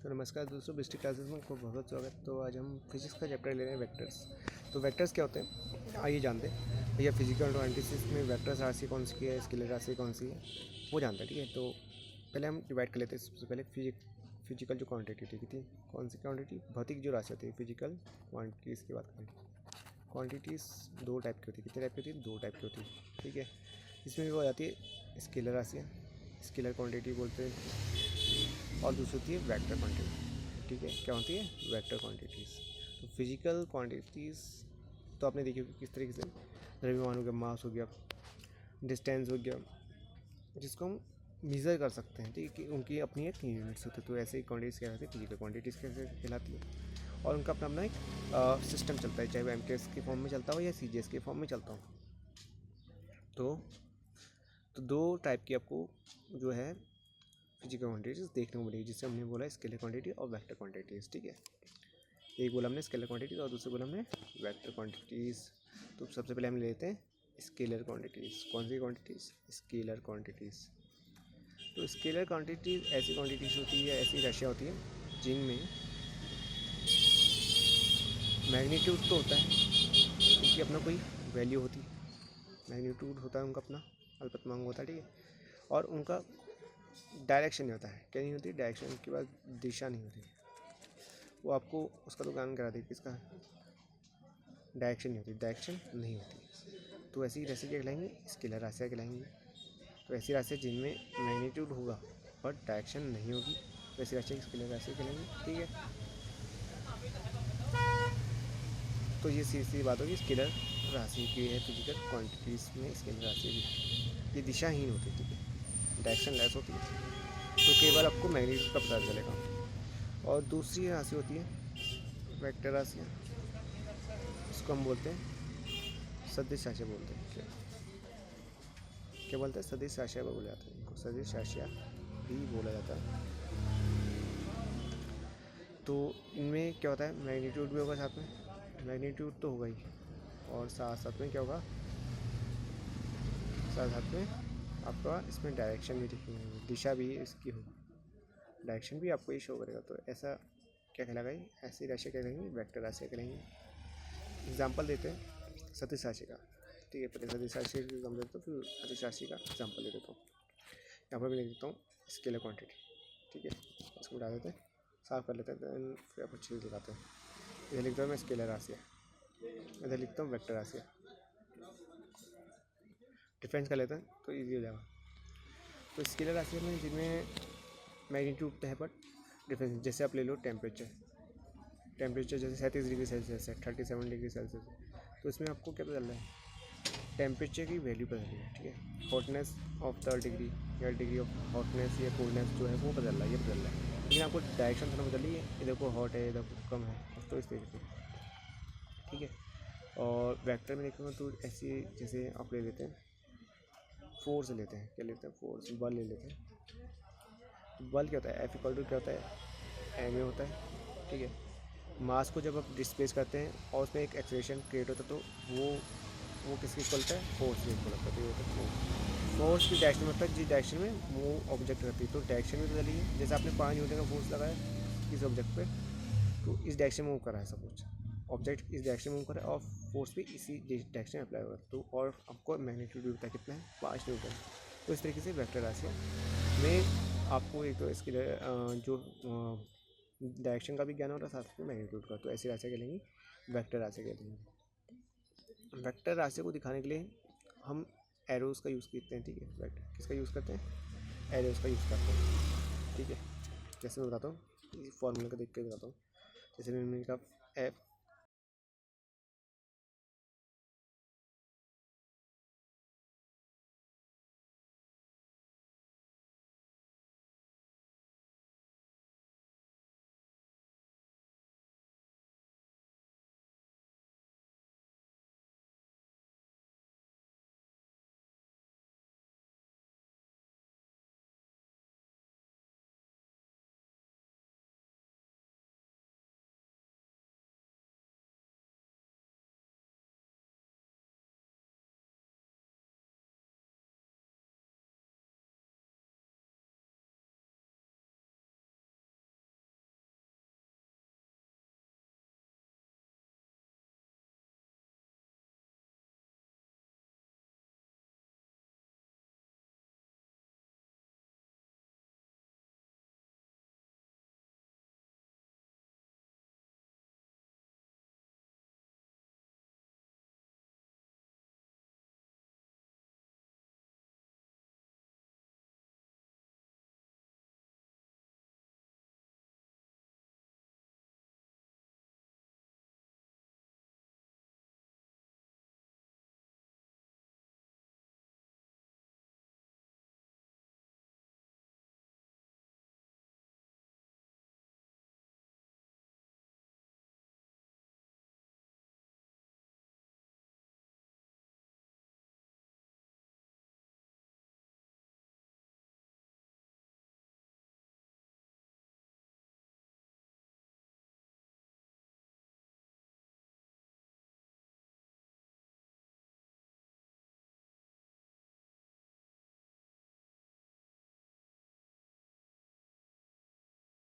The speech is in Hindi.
तो नमस्कार दोस्तों, बेसिक क्लासेस में आपको बहुत स्वागत। तो आज हम फिजिक्स का चैप्टर ले रहे हैं वेक्टर्स। तो वेक्टर्स क्या होते हैं आइए जानते हैं। भैया फिजिकल एनालिसिस में वेक्टर्स राशि कौन सी है, स्केलर राशि कौन सी है वो जानते हैं, ठीक है। तो पहले हम डिवाइड कर लेते हैं। सबसे पहले फिजिकल जो क्वांटिटी होती है, कौन सी क्वांटिटी, भौतिक जो राशि होती है फिजिकल क्वांटिटीज़ की बात करें। क्वांटिटीज़ दो टाइप की होती है। कितने टाइप की होती है? दो टाइप की होती है, ठीक है। इसमें भी हो जाती है स्केलर राशियाँ, स्केलर क्वांटिटी बोलते हैं, और दूसरी होती है वेक्टर क्वांटिटी, ठीक है। क्या होती है? Vector quantities. तो फिजिकल क्वांटिटीज़ तो आपने देखी होगी किस तरीके से, द्रव्यमान हो गया, मास हो गया, डिस्टेंस हो गया, जिसको हम मेज़र कर सकते हैं, ठीक है, कि उनकी अपनी एक यूनिट्स होती है। तो ऐसे ही क्वांटिटीज़ क्या होती है? फिजिकल क्वांटिटीज़ कैसे कहलाती है, और उनका अपना अपना एक सिस्टम चलता है, चाहे वो एमकेएस के फॉर्म में चलता हो या सीजीएस के फॉर्म में चलता हो। तो दो टाइप की आपको जो है फिजिकल क्वांटिटीज़ देखने को मिलेगी, जिससे हमने बोला स्केलर क्वांटिटी और वेक्टर क्वांटिटीज़, ठीक है। एक बोला हमने स्केलर क्वांटिटीज़ और दूसरे बोला हमने वेक्टर क्वांटिटीज़। तो सबसे पहले हम लेते हैं स्केलर क्वांटिटीज़। कौन सी क्वांटिटीज़? Scalar quantities. तो स्केलर क्वांटिटीज़ ऐसी क्वांटिटीज़ होती है, ऐसी राशियाँ होती है जिनमें मैग्नीट्यूड तो होता है, उनकी अपना कोई वैल्यू होती है, मैग्नीट्यूड होता है उनका अपना, अल्पतमांक होता है, ठीक है। और उनका डायरेक्शन नहीं होता है। क्या नहीं होती? डायरेक्शन के बाद दिशा नहीं होती। वो आपको उसका तो ज्ञान करा देगी, किसका? डायरेक्शन नहीं होती, डायरेक्शन नहीं होती। तो ऐसी राशि क्या कहलाएंगी? स्केलर राशियाँ कहलाएंगी। तो ऐसी राशियाँ जिनमें मैग्नीट्यूड होगा बट डायरेक्शन नहीं होगी, वैसी राशियाँ स्केलर राशियाँ कहलाएंगी, ठीक है। तो ये सीधी बात होगी, स्केलर राशि की है फिजिकल क्वांटिटीज़ में स्केलर राशि भी है। ये दिशाहीन होती है, ठीक है, डायरेक्शन लेस होती है। तो केवल आपको मैग्नीट्यूड का पता चलेगा। और दूसरी राशि होती है वेक्टर राशियाँ, इसको हम बोलते हैं सदिश राशियाँ बोलते हैं। क्या बोलते हैं? सदिश राशियाँ बोला जाता है इनको, सदिश राशियाँ भी बोला जाता है। तो इनमें क्या होता है? मैग्नीट्यूड भी होगा साथ में, मैग्नीट्यूड तो होगा ही, और साथ साथ में क्या होगा? साथ साथ में आपका इसमें डायरेक्शन भी दिखेंगे, दिशा भी इसकी होगी, डायरेक्शन भी आपको ये शो करेगा। तो ऐसा क्या कहलाएगा? ऐसी राशि क्या कहेंगे? वेक्टर राशि कहेंगे। एग्जाम्पल देते हैं सदिश राशि का, ठीक है। पहले सदिश राशि का एग्जाम्पल देता हूँ, फिर सदिश राशि का एग्जाम्पल दे देता हूँ। यहाँ पर मैं लिख देता हूँ स्केलर क्वांटिटी, ठीक है। इसको उठा देते हैं, साफ कर लेते हैं, देन फिर आप अच्छे से दिखाते हैं। इधर लिखता हूँ मैं स्केलर राशि, इधर लिखता हूँ वेक्टर राशि। डिफरेंस कर लेते हैं तो ईजी हो जाएगा। तो स्केलर राशि में जिनमें मैग्नीट्यूड है बट डिफरेंस, जैसे आप ले लो टेम्परेचर जैसे 37 डिग्री सेल्सियस है, 37 डिग्री सेल्सियस है। तो इसमें आपको क्या पता चल रहा है? टेम्परेचर की वैल्यू पता चल रही है, ठीक है। हॉटनेस ऑफ द डिग्री या डिग्री ऑफ हॉटनेस या कोल्डनेस जो है वो बदल रहा है, ये बदल रहा है, लेकिन आपको डायरेक्शन थोड़ा बदल रही है, इधर को हॉट है, इधर को कम है, तो इस तरीके से, ठीक है। और वेक्टर में देखूँगा तो ऐसी, जैसे आप ले लेते हैं फोर्स लेते हैं, क्या लेते हैं? फोर्स, बल ले लेते हैं। बल क्या होता है? एफ इक्वल टू क्या होता है? एम ए होता है, ठीक है। मास को जब आप डिस्प्लेस करते हैं और उसमें एक एक्सेलरेशन क्रिएट होता है, तो वो किसके इक्वल होता है? फोर्स के इक्वल होता है। तो ये होता है फोर्स की डायरेक्शन में होता है जिस डायरेक्शन में मूव ऑब्जेक्ट करती है। तो डायरेक्शन भी बदली है, जैसे आपने 5 न्यूटन का फोर्स लगाया किस ऑब्जेक्ट पे, तो इस डायरेक्शन में मूव कर रहा है सपोज, ऑब्जेक्ट इस डायरेक्शन में मूव कर रहा है और फोर्स भी इसी डायरेक्शन में अप्लाई होगा। तो और आपको मैग्नीट्यूड भी होता है कितना है? 5 न्यूटन। तो इस तरीके से वेक्टर राशि में आपको एक तो इसकी जो डायरेक्शन का भी ज्ञान हो रहा है, साथ में मैग्नीट्यूड का। तो ऐसी राशि कहलेंगी वेक्टर राशि कहलेंगी। वेक्टर राशि को दिखाने के लिए हम एरोज़ का यूज़ करते हैं, ठीक है। वेक्टर किसका यूज़ करते हैं? एरोज़ का यूज़ करते हैं, ठीक है। जैसे मैं बताता हूँ, इस फॉर्मूले को देख के बताता हूँ। जैसे मैंने कहा एफ